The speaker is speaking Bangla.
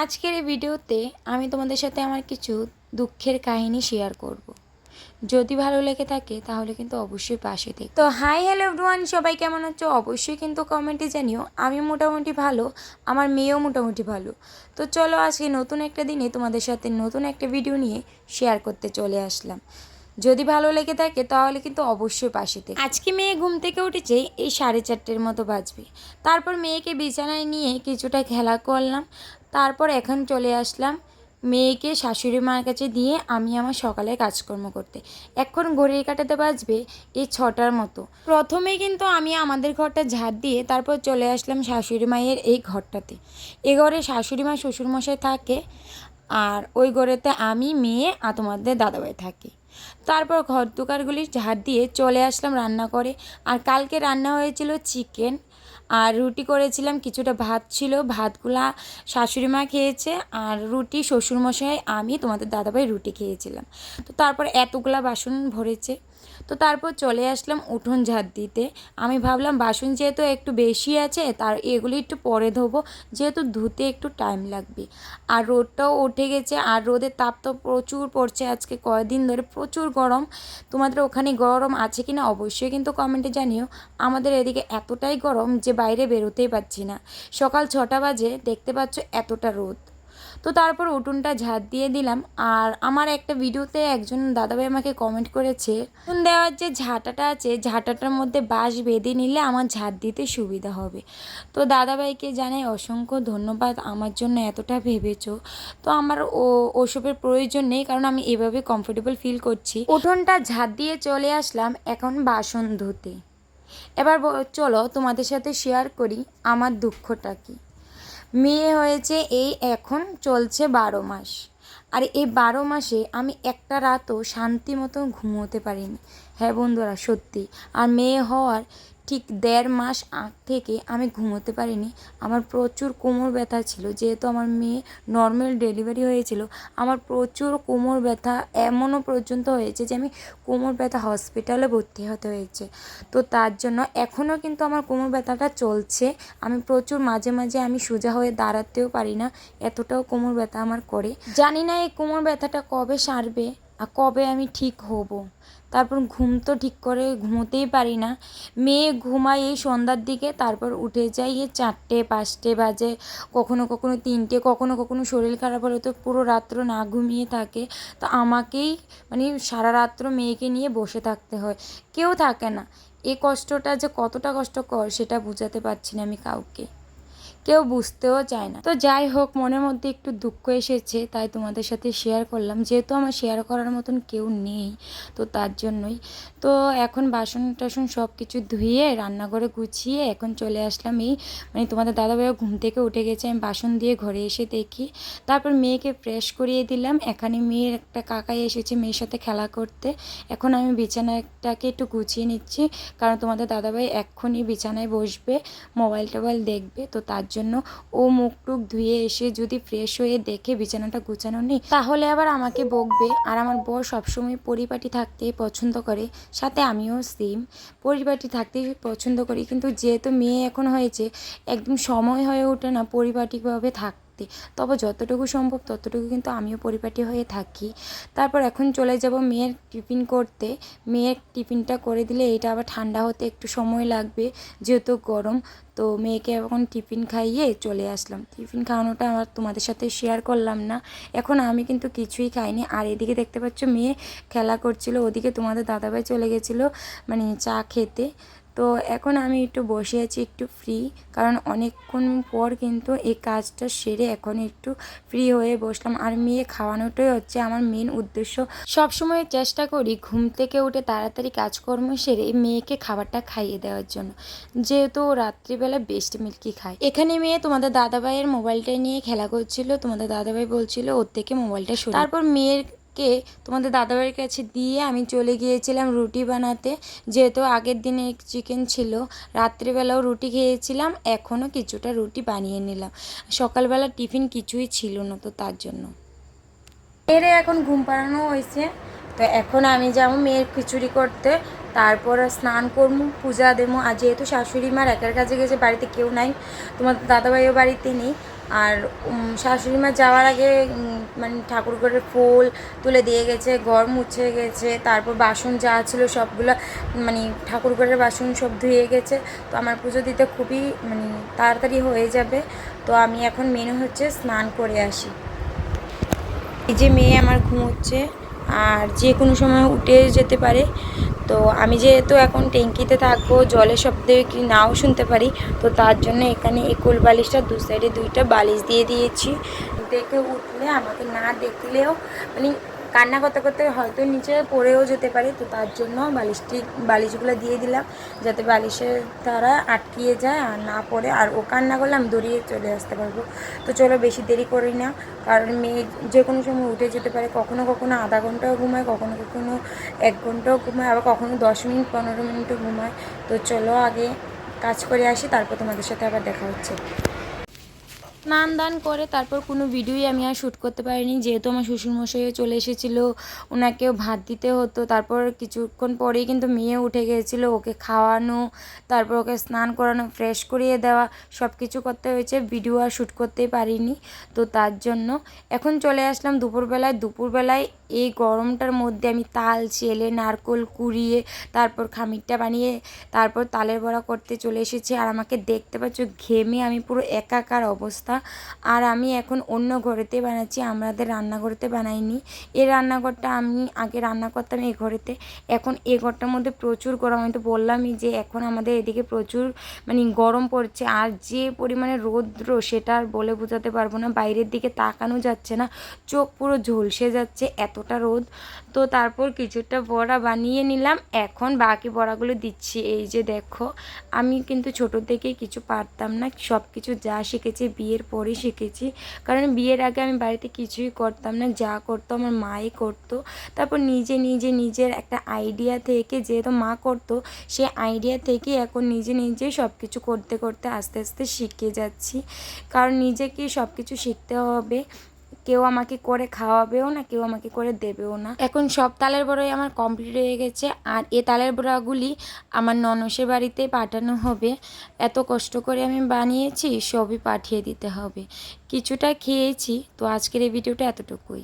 আজকের এই ভিডিওতে আমি তোমাদের সাথে আমার কিছু দুঃখের কাহিনী শেয়ার করব। যদি ভালো লেগে থাকে তাহলে কিন্তু অবশ্যই পাশে থেকো। তো হাই হ্যালো এভরিওয়ান, সবাই কেমন আছো? অবশ্যই কিন্তু কমেন্টে জানিও। আমি মোটামুটি ভালো, আমার মেয়েও মোটামুটি ভালো। তো চলো আজকে নতুন একটা দিনে তোমাদের সাথে নতুন একটা ভিডিও নিয়ে শেয়ার করতে চলে আসলাম। যদি ভালো লেগে থাকে তাহলে কিন্তু অবশ্যই পাশে থেকে। আজকে মেয়ে ঘুম থেকে উঠেছে এই 4:30 মতো বাজবে। তারপর মেয়েকে বিছানায় নিয়ে কিছুটা খেলা করলাম। তারপর এখন চলে আসলাম মেয়েকে শাশুড়ি মার কাছে দিয়ে আমি আমার সকালের কাজকর্ম করতে। এখন ঘড়ির কাঁটাতে বাজবে এই 6টার মতো। প্রথমে কিন্তু আমি আমাদের ঘরটা ঝাড় দিয়ে তারপর চলে আসলাম শাশুড়ি মায়ের এই ঘরটাতে। এ ঘরে শাশুড়ি মা শ্বশুরমশাই থাকে, আর ওই ঘরেতে আমি, মেয়ে আর তোমাদের দাদাভাই থাকি। তারপর ঘর দুকারগুলি ঝাড় দিয়ে চলে আসলাম রান্না করে। আর কালকে রান্না হয়েছিল চিকেন, আর রুটি করেছিলাম, কিছুটা ভাত ছিল, ভাতগুলা শাশুড়ি মা খেয়েছে, আর রুটি শ্বশুরমশাই, আমি, তোমাদের দাদাভাই রুটি খেয়েছিলাম। তো তারপর এতগুলা বাসন ভরেছে। তো তারপর চলে আসলাম উঠোন ঝাড় দিতে। আমি ভাবলাম বাসন যেহেতু একটু বেশি আছে তার এগুলি একটু পরে ধোবো, যেহেতু ধুতে একটু টাইম লাগবে। আর রোদটাও উঠে গেছে, আর রোদের তাপ তো প্রচুর পড়ছে আজকে কয়েকদিন ধরে, প্রচুর গরম। তোমাদের ওখানে গরম আছে কি না অবশ্যই কিন্তু কমেন্টে জানিও। আমাদের এদিকে এতটাই গরম যে বাইরে বেরোতেই পারছি না। সকাল 6টা বাজে, দেখতে পাচ্ছ এতটা রোদ। তো তারপর উঠোনটা ঝাড় দিয়ে দিলাম। আর আমার একটা ভিডিওতে একজন দাদাভাই আমাকে কমেন্ট করেছে, উঠোন দেওয়ার যে ঝাঁটাটা আছে ঝাঁটাটার মধ্যে বাঁশ বেঁধে নিলে আমার ঝাড় দিতে সুবিধা হবে। তো দাদাভাইকে জানাই অসংখ্য ধন্যবাদ, আমার জন্য এতটা ভেবেছো। তো আমার ওসবের প্রয়োজন নেই, কারণ আমি এভাবে কমফোর্টেবল ফিল করছি। উঠোনটা ঝাড় দিয়ে চলে আসলাম এখন বাসন ধুতে। এবার চলো তোমাদের সাথে শেয়ার করি আমার দুঃখটা কী। মেয়ে হয়েছে এই এখন চলছে 12 মাস, আর এই 12 মাসে আমি একটা রাতও শান্তি মতো ঘুমোতে পারিনি। হ্যাঁ বন্ধুরা, সত্যি। আর মেয়ে হওয়ার ঠিক 1.5 মাস আগ থেকে আমি ঘুমোতে পারিনি। আমার প্রচুর কোমর ব্যথা ছিল, যেহেতু আমার মেয়ে নর্মাল ডেলিভারি হয়েছিল। আমার প্রচুর কোমর ব্যথা এমনও পর্যন্ত হয়েছে যে আমি কোমর ব্যথা হসপিটালে ভর্তি হতে হয়েছে। তো তার জন্য এখনও কিন্তু আমার কোমর ব্যথাটা চলছে। আমি প্রচুর মাঝে মাঝে আমি সোজা হয়ে দাঁড়াতেও পারি না, এতটাও কোমর ব্যথা আমার করে। জানি না এই কোমর ব্যথাটা কবে সারবে আর কবে আমি ঠিক হব। তারপর ঘুম তো ঠিক করে ঘুমোতেই পারি না। মেয়ে ঘুমায় এই সন্ধ্যার দিকে, তারপর উঠে যাই এই 4টে 5টে বাজে, কখনো কখনো 3টে, কখনো কখনো শরীর খারাপ হলে তো পুরো রাত্র না ঘুমিয়ে থাকে। তো আমাকেই মানে সারা রাত্র মেয়েকে নিয়ে বসে থাকতে হয়, কেউ থাকে না। এই কষ্টটা যে কতটা কষ্টকর সেটা বোঝাতে পারছি না আমি কাউকে, কেউ বুঝতেও চায় না। তো যাই হোক, মনের মধ্যে একটু দুঃখ এসেছে, তাই তোমাদের সাথে শেয়ার করলাম, যেহেতু আমার শেয়ার করার মতন কেউ নেই, তো তার জন্যই। তো এখন বাসন টাসন সব কিছু ধুয়ে রান্নাঘরে গুছিয়ে এখন চলে আসলাম এই তোমাদের দাদাভাইও ঘুম থেকে উঠে গেছে। আমি বাসন দিয়ে ঘরে এসে দেখি, তারপর মেয়েকে ফ্রেশ করিয়ে দিলাম। এখানে মেয়ের একটা কাকাই এসেছে মেয়ের সাথে খেলা করতে। এখন আমি বিছানাটাকে একটু গুছিয়ে নিচ্ছি, কারণ তোমাদের দাদাভাই এক্ষুনি বিছানায় বসবে, মোবাইল টোবাইল দেখবে। তো তার জন্য ও মুখ টুক ধুয়ে এসে যদি ফ্রেশ হয়ে দেখে বিছানাটা গুছানো নেই, তাহলে আবার আমাকে বকবে। আর আমার বর সবসময় পরিপাটি থাকতে পছন্দ করে, সাথে আমিও সেম পরিপাটি থাকতে পছন্দ করি। কিন্তু যেহেতু মেয়ে এখন হয়েছে, একদম সময় হয়ে ওঠে না পরিপাটিভাবে থাকতে। তবে যতটুকু সম্ভব ততটুকু কিন্তু আমিও পরিপাটি হয়ে থাকি। তারপর এখন চলে যাব মেয়ের টিফিন করতে। মেয়ের টিফিনটা করে দিলে এটা আবার ঠান্ডা হতে একটু সময় লাগবে, যেহেতু গরম। তো মেয়েকে এখন টিফিন খাইয়ে চলে আসলাম। টিফিন খাওয়ানোটা আমার তোমাদের সাথে শেয়ার করলাম না। এখন আমি কিন্তু কিছুই খাইনি। আর এদিকে দেখতে পাচ্ছ মেয়ে খেলা করছিল, ওদিকে তোমাদের দাদাভাই চলে গেছিলো চা খেতে। তো এখন আমি একটু বসে আছি, একটু ফ্রি, কারণ অনেকক্ষণ পর কিন্তু এই কাজটা সেরে এখন একটু ফ্রি হয়ে বসলাম। আর মেয়ে খাওয়ানোটাই হচ্ছে আমার মেন উদ্দেশ্য। সবসময় চেষ্টা করি ঘুম থেকে উঠে তাড়াতাড়ি কাজকর্ম সেরে মেয়েকে খাবারটা খাইয়ে দেওয়ার জন্য, যেহেতু ও রাত্রিবেলা বেস্ট মিল্কই খায়। এখানে মেয়ে তোমাদের দাদাভাইয়ের মোবাইলটা নিয়ে খেলা করছিল, তোমাদের দাদাভাই বলছিল ওর থেকে মোবাইলটা সরিয়ে। তারপর মেয়ের তোমাদের দাদাভাইয়ের কাছে দিয়ে আমি চলে গিয়েছিলাম রুটি বানাতে, যেহেতু আগের দিনে চিকেন ছিল, রাত্রিবেলাও রুটি খেয়েছিলাম, এখনও কিছুটা রুটি বানিয়ে নিলাম। সকালবেলা টিফিন কিছুই ছিল না, তো তার জন্য মেয়েরে এখন ঘুম পাড়ানো হয়েছে। তো এখন আমি যাবো মেয়ের খিচুড়ি করতে, তারপর স্নান করবো, পূজা দেবো। আর যেহেতু শাশুড়ি মার একার কাজে গেছে, বাড়িতে কেউ নাই, তোমার দাদাভাইও বাড়িতে নেই, আর শাশুড়ি মা যাওয়ার আগে মানে ঠাকুর ঘরের ফুল তুলে দিয়ে গেছে, ঘর মুছে গেছে, তারপর বাসন যা ছিল সবগুলো মানে ঠাকুর ঘরের বাসন সব ধুয়ে গেছে। তো আমার পুজো দিতে খুবই মানে তাড়াতাড়ি হয়ে যাবে। তো আমি এখন মেনু হচ্ছে স্নান করে আসি। এই যে মেয়ে আমার ঘুমোচ্ছে, আর যে কোনো সময় উঠে যেতে পারে। তো আমি যেহেতু এখন ট্যাঙ্কিতে থাকবো, জলের শব্দে কি নাও শুনতে পারি, তো তার জন্য এখানে এই কোল বালিশটা দু সাইডে 2টা বালিশ দিয়ে দিয়েছি। দেখে উঠলে আমাকে না দেখলেও মানে কান্না করতে করতে হয়তো নিচে পড়েও যেতে পারে, তো তার জন্য বালিশগুলো দিয়ে দিলাম যাতে বালিশের দ্বারা আটকিয়ে যায় আর না পড়ে। আর ও কান্না করলে আমি দৌড়িয়ে চলে আসতে পারবো। তো চলো বেশি দেরি করি না, কারণ মেয়ে যে কোনো সময় উঠে যেতে পারে। কখনো কখনো আধা ঘন্টাও ঘুমায়, কখনো কখনো 1 ঘন্টাও ঘুমায়, আবার কখনো 10 মিনিট 15 মিনিটও ঘুমায়। তো চলো আগে কাজ করে আসি, তারপর তোমাদের সাথে আবার দেখা হচ্ছে। স্নান দান করে তারপর কোনো ভিডিওই আমি আর শ্যুট করতে পারিনি, যেহেতু আমার শ্বশুরমশাইও চলে এসেছিলো, ওনাকেও ভাত দিতে হতো। তারপর কিছুক্ষণ পরেই কিন্তু মেয়ে উঠে গিয়েছিলো, ওকে খাওয়ানো, তারপর ওকে স্নান করানো, ফ্রেশ করিয়ে দেওয়া, সব কিছু করতে হয়েছে, ভিডিও আর শ্যুট করতেই পারিনি। তো তার জন্য এখন চলে আসলাম দুপুরবেলায় এই গরমটার মধ্যে আমি তাল চেলে নারকোল কুড়িয়ে তারপর খামিরটা বানিয়ে তারপর তালের বড়া করতে চলে এসেছি। আর আমাকে দেখতে পাচ্ছ ঘেমে আমি পুরো একাকার অবস্থা। আর আমি এখন অন্য ঘরেতে বানাচ্ছি, আমাদের রান্নাঘরেতে বানাইনি। এই রান্নাঘরটা আমি আগে রান্না করতাম এই ঘরেতে, এখন এই ঘরটার মধ্যে প্রচুর গরম। আমি তো বললামই যে এখন আমাদের এদিকে প্রচুর মানে গরম পড়ছে, আর যে পরিমাণে রৌদ্র সেটা আর বলে বোঝাতে পারবো না। বাইরের দিকে তাকানো যাচ্ছে না, চোখ পুরো ঝলসে যাচ্ছে, এতটা রোদ। তো তারপর কিছুটা বড়া বানিয়ে নিলাম, এখন বাকি বড়াগুলো দিচ্ছি। এই যে দেখো, আমি কিন্তু ছোটো থেকেই কিছু পারতাম না, সব কিছু যা শিখেছি বিয়ের পরে শিখেছি, কারণ বিয়ের আগে আমি বাড়িতে কিছুই করতাম না, যা করতো আমার মাই করতো। তারপর নিজের একটা আইডিয়া থেকে, যেহেতু মা করতো সেই আইডিয়া থেকে এখন নিজে সব কিছু করতে করতে আস্তে আস্তে শিখে যাচ্ছি, কারণ নিজেকে সব কিছু শিখতে হবে। কেউ আমাকে করে খাওয়াবেও না, কেউ আমাকে করে দেবেও না। এখন সব তালের বড়াই আমার কমপ্লিট হয়ে গেছে, আর এ তালের বড়াগুলি আমার ননসের বাড়িতে পাঠানো হবে। এত কষ্ট করে আমি বানিয়েছি, সবই পাঠিয়ে দিতে হবে। কিছুটা খেয়েছি। তো আজকের এই ভিডিওটা এতটুকুই।